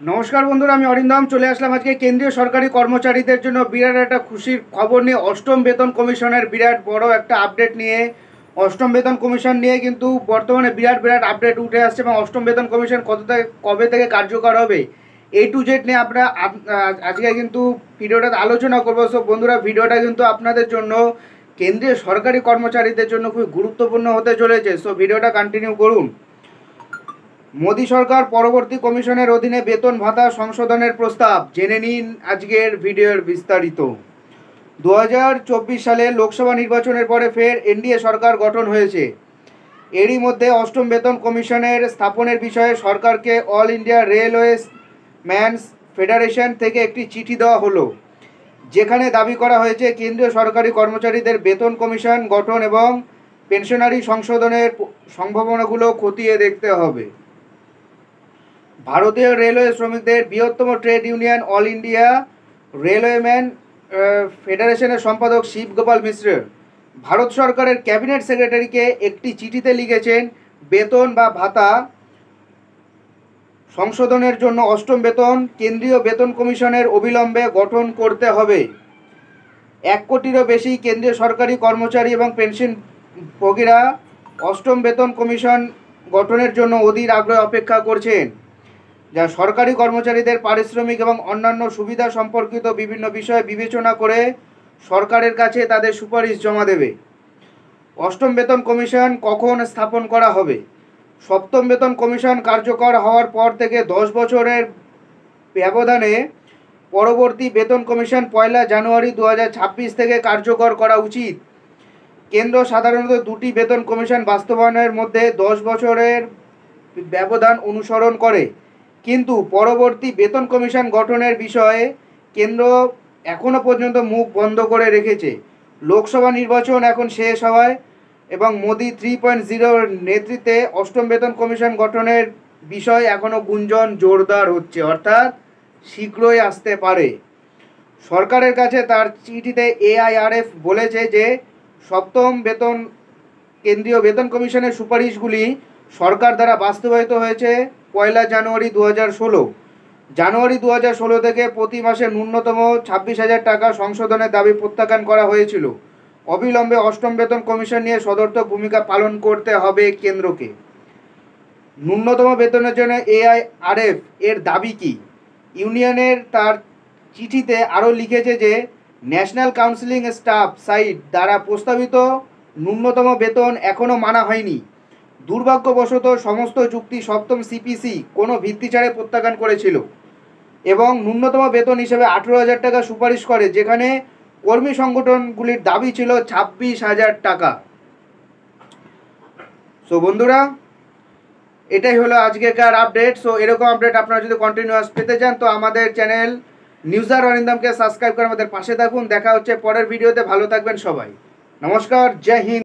নমস্কার বন্ধুরা, আমি অরিন্দম চলে আসলাম আজকে কেন্দ্রীয় সরকারি কর্মচারীদের জন্য বিরাট একটা খুশির খবর নিয়ে। অষ্টম বেতন কমিশনের বিরাট বড় একটা আপডেট নিয়ে। অষ্টম বেতন কমিশন নিয়ে কিন্তু বর্তমানে বিরাট বিরাট আপডেট উঠে আসছে এবং অষ্টম বেতন কমিশন কবে থেকে কার্যকর হবে A to Z নিয়ে আমরা আজকে কিন্তু ভিডিওটাতে আলোচনা করবো। সো বন্ধুরা, ভিডিওটা কিন্তু আপনাদের জন্য কেন্দ্রীয় সরকারি কর্মচারীদের জন্য খুবই গুরুত্বপূর্ণ হতে চলেছে। সো ভিডিওটা কন্টিনিউ করুন। মোদী সরকার পরবর্তী কমিশনের অধীনে বেতন ভাতা সংশোধনের প্রস্তাব জেনে নিন আজকের ভিডিওর বিস্তারিত। 2024 সালে লোকসভা নির্বাচনের পরে ফের এনডিএ সরকার গঠন হয়েছে। এরই মধ্যে অষ্টম বেতন কমিশনের স্থাপনের বিষয়ে সরকারকে all India railways man's federation থেকে একটি চিঠি দেওয়া হলো, যেখানে দাবি করা হয়েছে কেন্দ্রীয় সরকারি কর্মচারীদের বেতন কমিশন গঠন এবং পেনশনারি সংশোধনের সম্ভাবনাগুলো খতিয়ে দেখতে হবে। ভারতীয় রেলওয়ে শ্রমিকদের বৃহত্তম ট্রেড ইউনিয়ন অল ইন্ডিয়া রেলওয়েম্যান ফেডারেশনের সম্পাদক শিব গোপাল মিশ্র ভারত সরকারের ক্যাবিনেট সেক্রেটারিকে একটি চিঠিতে লিখেছেন, বেতন বা ভাতা সংশোধনের জন্য অষ্টম বেতন কেন্দ্রীয় বেতন কমিশনের অবিলম্বে গঠন করতে হবে। 1 কোটিরও বেশি কেন্দ্রীয় সরকারি কর্মচারী এবং পেনশনভোগীরা অষ্টম বেতন কমিশন গঠনের জন্য অধীর আগ্রহে অপেক্ষা করছেন, যা সরকারি কর্মচারীদের পারিশ্রমিক এবং অন্যান্য সুবিধা সম্পর্কিত বিভিন্ন বিষয় বিবেচনা করে সরকারের কাছে তাদের সুপারিশ জমা দেবে। অষ্টম বেতন কমিশন কখন স্থাপন করা হবে? সপ্তম বেতন কমিশন কার্যকর হওয়ার পর থেকে 10 বছরের ব্যবধানে পরবর্তী বেতন কমিশন 1 জানুয়ারি 2026 থেকে কার্যকর করা উচিত। কেন্দ্র সাধারণত 2টি বেতন কমিশন বাস্তবায়নের মধ্যে 10 বছরের ব্যবধান অনুসরণ করে, কিন্তু পরবর্তী বেতন কমিশন গঠনের বিষয়ে কেন্দ্র এখনও পর্যন্ত মুখ বন্ধ করে রেখেছে। লোকসভা নির্বাচন এখন শেষ হওয়ায় এবং মোদি 3.0 নেতৃত্বে অষ্টম বেতন কমিশন গঠনের বিষয় এখনও গুঞ্জন জোরদার হচ্ছে, অর্থাৎ শীঘ্রই আসতে পারে। সরকারের কাছে তার চিঠিতে AIRF বলেছে যে সপ্তম বেতন কেন্দ্রীয় বেতন কমিশনের সুপারিশগুলি সরকার দ্বারা বাস্তবায়িত হয়েছে 1 জানুয়ারি 2016। জানুয়ারি 2016 থেকে প্রতি মাসে ন্যূনতম 26,000 টাকা সংশোধনের দাবি প্রত্যাখ্যান করা হয়েছিল। অবিলম্বে অষ্টম বেতন কমিশন নিয়ে সদর্থক ভূমিকা পালন করতে হবে কেন্দ্রকে। ন্যূনতম বেতনের জন্য AIRF এর দাবি কি? ইউনিয়নের তার চিঠিতে আরও লিখেছে যে ন্যাশনাল কাউন্সিলিং স্টাফ সাইট দ্বারা প্রস্তাবিত ন্যূনতম বেতন এখনও মানা হয়নি। দুর্ভাগ্যবশত সমস্ত চুক্তি সপ্তম CPC কোনো ভিত্তি ছাড়ে প্রত্যাখ্যান করেছিল এবং ন্যূনতম বেতন হিসেবে 18,000 টাকা সুপারিশ করে, যেখানে কর্মী সংগঠনগুলির দাবি ছিল 26,000 টাকা। সো বন্ধুরা, এটাই হলো আজকেকার আপডেট। সো এরকম আপডেট আপনারা যদি কন্টিনিউয়াস পেতে চান তো আমাদের চ্যানেল নিউজার অরিন্দমকে সাবস্ক্রাইব করে আমাদের পাশে থাকুন। দেখা হচ্ছে পরের ভিডিওতে। ভালো থাকবেন সবাই। নমস্কার, জয় হিন্দ।